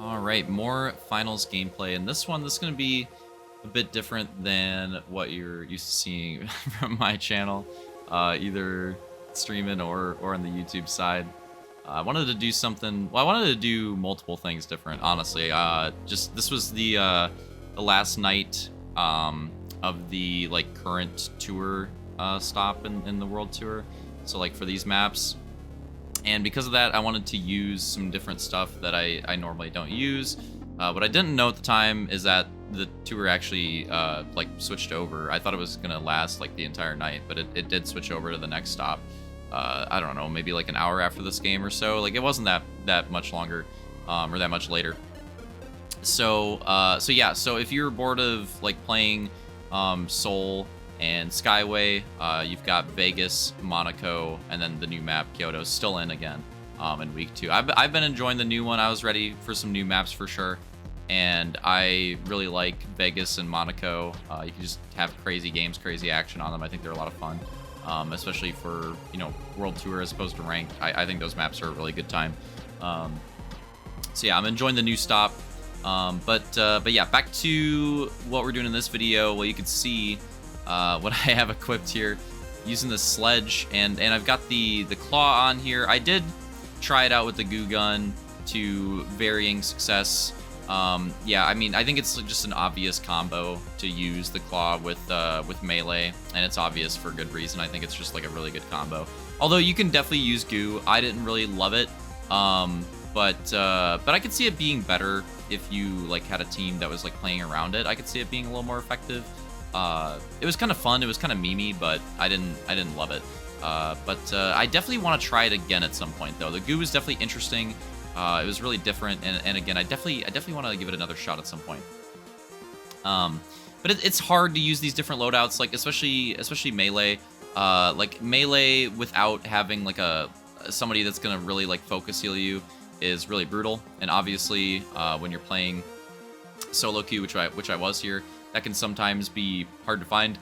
All right, more finals gameplay, and this is going to be a bit different than what you're used to seeing from my channel, either streaming or on the YouTube side. I wanted to do something. Well, I wanted to do multiple things different, honestly. Just this was the last night of the like current tour stop in the world tour. So like for these maps. And because of that, I wanted to use some different stuff that I normally don't use. What I didn't know at the time is that the tour actually like switched over. I thought it was gonna last like the entire night, but it did switch over to the next stop. I don't know, maybe like an hour after this game or so. Like it wasn't that much longer or that much later. So yeah. So if you're bored of like playing Seoul and Skyway, you've got Vegas, Monaco, and then the new map Kyoto still in again in week 2. I've been enjoying the new one. I was ready for some new maps for sure, and I really like Vegas and Monaco. You can just have crazy games, crazy action on them. I think they're a lot of fun, especially for World Tour as opposed to ranked. I think those maps are a really good time. So yeah, I'm enjoying the new stop. But yeah, back to what we're doing in this video. Well, you can see what I have equipped here using the sledge, and I've got the claw on here. I did try it out with the goo gun to varying success. Yeah, I mean, I think it's just an obvious combo to use the claw with melee, and it's obvious for good reason. I think it's just like a really good combo. Although you can definitely use goo. I didn't really love it, but I could see it being better if you like had a team that was like playing around it. I could see it being a little more effective. It was kind of fun. It was kind of memey, but I didn't love it. But I definitely want to try it again at some point, though. The goo was definitely interesting. It was really different, and again, I definitely want to give it another shot at some point. But it's hard to use these different loadouts, like especially melee. Like melee without having like somebody that's gonna really like focus heal you is really brutal. And obviously, when you're playing solo queue, which I was here, that can sometimes be hard to find.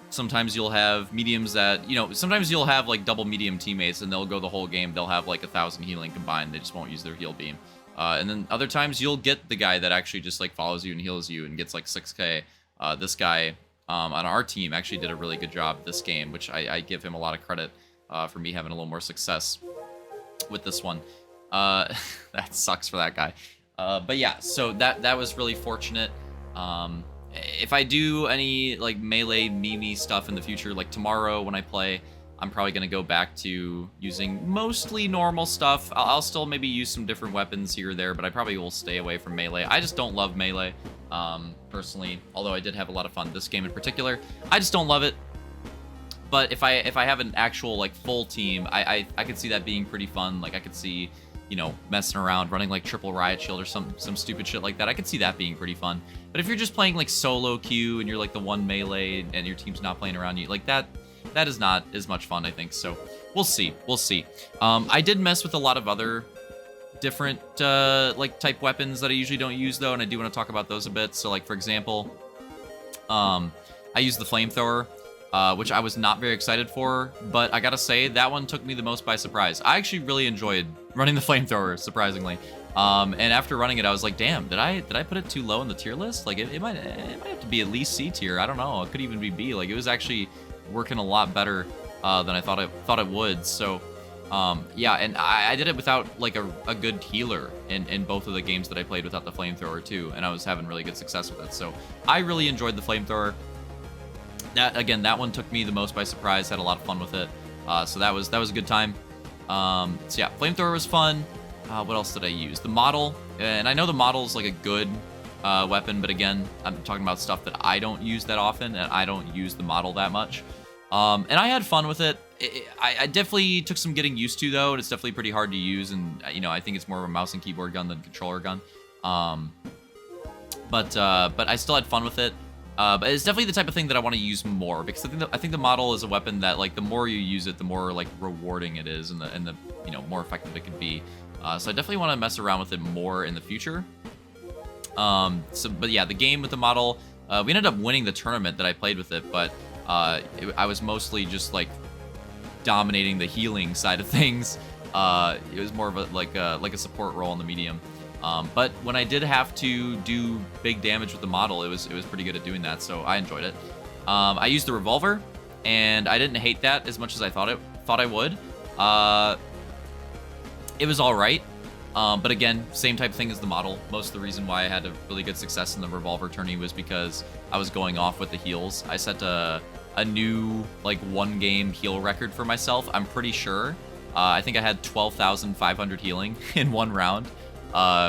Sometimes you'll have mediums that, sometimes you'll have like double medium teammates and they'll go the whole game. They'll have like 1,000 healing combined. They just won't use their heal beam. And then other times you'll get the guy that actually just like follows you and heals you and gets like 6k. This guy on our team actually did a really good job this game, which I give him a lot of credit for me having a little more success with this one. That sucks for that guy. But yeah, so that was really fortunate. If I do any like melee meme stuff in the future, like tomorrow when I play, I'm probably going to go back to using mostly normal stuff. I'll still maybe use some different weapons here or there, but I probably will stay away from melee. I just don't love melee, personally, although I did have a lot of fun this game in particular. I just don't love it. But if I have an actual like full team, I could see that being pretty fun. Like I could see, messing around, running like triple riot shield or some stupid shit like that. I could see that being pretty fun. But if you're just playing like solo queue and you're like the one melee and your team's not playing around you, like that is not as much fun, I think. So we'll see. I did mess with a lot of other different like type weapons that I usually don't use though, and I do want to talk about those a bit. So like for example, I used the flamethrower, which I was not very excited for, but I gotta say that one took me the most by surprise. I actually really enjoyed running the flamethrower, surprisingly. And after running it, I was like, damn, did I put it too low in the tier list? Like it might have to be at least C tier. I don't know. It could even be B. Like it was actually working a lot better than I thought it would. So yeah, and I did it without like a good healer in both of the games that I played without the flamethrower too, and I was having really good success with it. So I really enjoyed the flamethrower. That one took me the most by surprise. Had a lot of fun with it. So that was a good time. So yeah, flamethrower was fun. What else did I use? The model, and I know the model is like a good weapon, but again, I'm talking about stuff that I don't use that often, and I don't use the model that much. And I had fun with it. I definitely took some getting used to though, and it's definitely pretty hard to use, and I think it's more of a mouse and keyboard gun than controller gun. But I still had fun with it. But it's definitely the type of thing that I want to use more, because I think the model is a weapon that like the more you use it, the more like rewarding it is, and the more effective it can be. So I definitely want to mess around with it more in the future. But yeah, the game with the model, we ended up winning the tournament that I played with it, but I was mostly just like dominating the healing side of things. It was more of a like a support role in the medium. But when I did have to do big damage with the model, it was pretty good at doing that, so I enjoyed it. I used the revolver, and I didn't hate that as much as I thought I would. It was all right. But again, same type of thing as the model. Most of the reason why I had a really good success in the revolver tourney was because I was going off with the heals. I set a new, like, 1-game heal record for myself, I'm pretty sure. I think I had 12,500 healing in 1 round,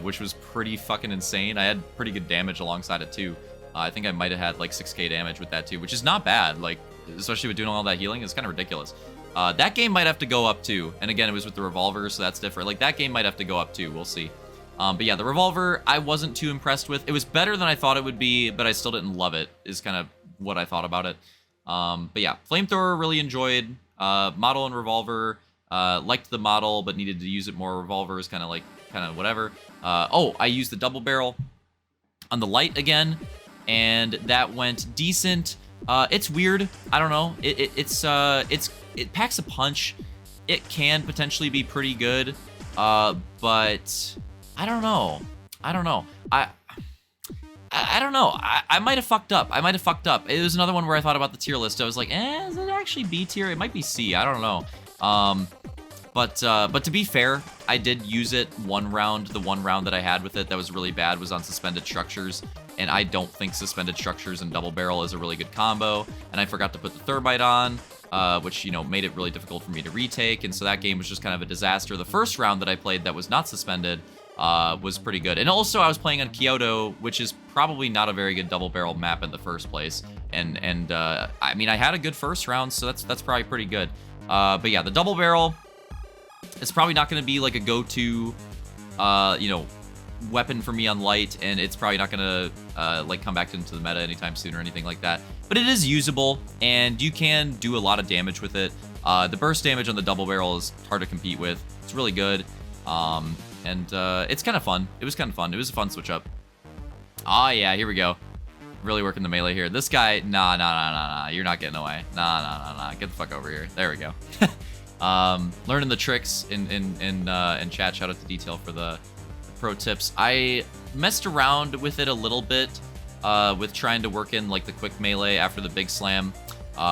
which was pretty fucking insane. I had pretty good damage alongside it, too. I think I might have had, like, 6k damage with that, too, which is not bad. Like, especially with doing all that healing, it's kind of ridiculous. That game might have to go up too. And again, it was with the revolver, so that's different. Like, that game might have to go up too. We'll see. But yeah, the revolver, I wasn't too impressed with. It was better than I thought it would be, but I still didn't love it, is kind of what I thought about it. But yeah, flamethrower, really enjoyed. Model and revolver, liked the model, but needed to use it more. Revolver is kind of whatever. Oh, I used the double barrel on the light again, and that went decent. It's weird. I don't know. It packs a punch. It can potentially be pretty good, but I don't know. I don't know. I don't know. I might have fucked up. It was another one where I thought about the tier list. I was like, is it actually B tier? It might be C. I don't know. But to be fair, I did use it 1 round. The 1 round that I had with it that was really bad was on suspended structures, and I don't think suspended structures and double barrel is a really good combo. And I forgot to put the thermite on, which, you know, made it really difficult for me to retake, and so that game was just kind of a disaster. The first round that I played that was not suspended was pretty good. And also I was playing on Kyoto, which is probably not a very good double barrel map in the first place. And I mean, I had a good first round, so that's probably pretty good. But yeah, the double barrel, it's probably not going to be like a go-to, you know, weapon for me on light, and it's probably not going to like come back into the meta anytime soon or anything like that. But it is usable, and you can do a lot of damage with it. The burst damage on the double barrel is hard to compete with. It's really good, and it's kind of fun. It was kind of fun. It was a fun switch up. Oh yeah, here we go. Really working the melee here. This guy, nah. You're not getting away. Nah. Get the fuck over here. There we go. Learning the tricks in chat. Shout out to Detail for the pro tips. I messed around with it a little bit with trying to work in like the quick melee after the big slam,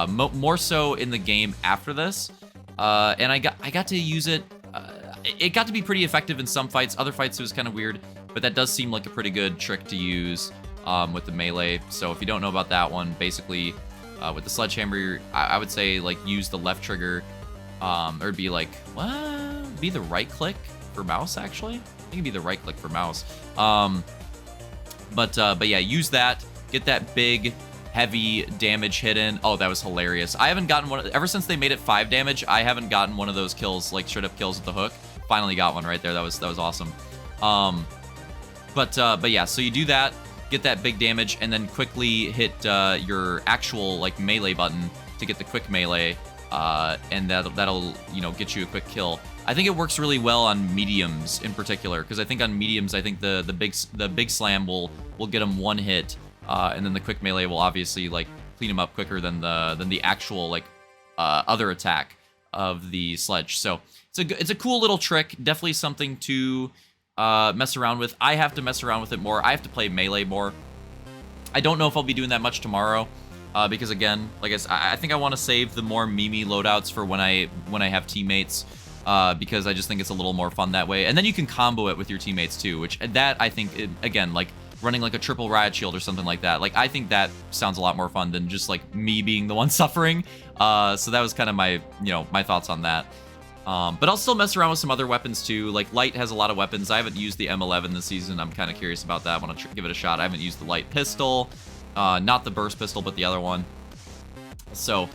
more so in the game after this, and I got to use it. It got to be pretty effective in some fights. Other fights it was kind of weird, but that does seem like a pretty good trick to use with the melee. So if you don't know about that one, basically with the sledgehammer, I would say like use the left trigger, or it'd be like, what? Be the right click for mouse actually? I think it'd be the right click for mouse. But yeah, use that, get that big, heavy damage hit in. Oh, that was hilarious. I haven't gotten one, ever since they made it 5 damage, I haven't gotten one of those kills, like straight up kills with the hook. Finally got one right there. That was awesome. But yeah, so you do that, get that big damage, and then quickly hit your actual like melee button to get the quick melee, and that'll you know get you a quick kill. I think it works really well on mediums in particular, because I think on mediums, I think the big slam will get them 1 hit, and then the quick melee will obviously like clean them up quicker than the actual like other attack of the sledge. So it's a cool little trick. Definitely something to mess around with. I have to mess around with it more. I have to play melee more. I don't know if I'll be doing that much tomorrow, because again, like I think I want to save the more Mimi loadouts for when I have teammates. Because I just think it's a little more fun that way. And then you can combo it with your teammates too, which that I think, again, like running like a triple riot shield or something like that. Like, I think that sounds a lot more fun than just like me being the one suffering. So that was kind of my, my thoughts on that. But I'll still mess around with some other weapons too. Like Light has a lot of weapons. I haven't used the M11 this season. I'm kind of curious about that. I want to give it a shot. I haven't used the Light pistol, not the burst pistol, but the other one. So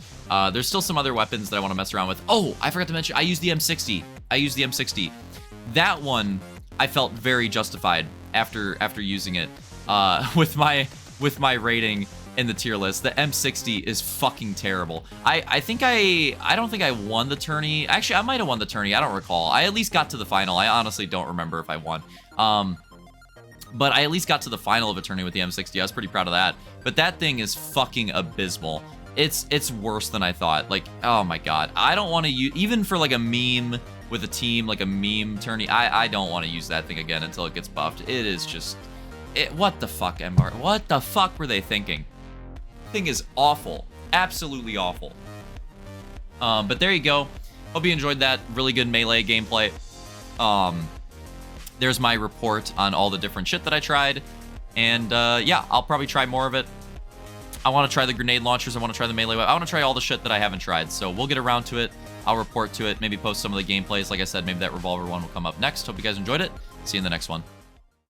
there's still some other weapons that I want to mess around with. Oh, I forgot to mention, I used the M60. That one I felt very justified after using it with my rating in the tier list. The M60 is fucking terrible. I don't think I won the tourney. Actually, I might have won the tourney. I don't recall. I at least got to the final. I honestly don't remember if I won. But I at least got to the final of a tourney with the M60. I was pretty proud of that. But that thing is fucking abysmal. It's worse than I thought. Like, oh my god. I don't want to use, even for like a meme with a team, like a meme tourney, I don't want to use that thing again until it gets buffed. It is just, what the fuck, Embar? What the fuck were they thinking? Thing is awful. Absolutely awful. But there you go. Hope you enjoyed that. Really good melee gameplay. There's my report on all the different shit that I tried. And yeah, I'll probably try more of it. I want to try the grenade launchers. I want to try the melee weapon. I want to try all the shit that I haven't tried. So we'll get around to it. I'll report to it. Maybe post some of the gameplays. Like I said, maybe that revolver one will come up next. Hope you guys enjoyed it. See you in the next one.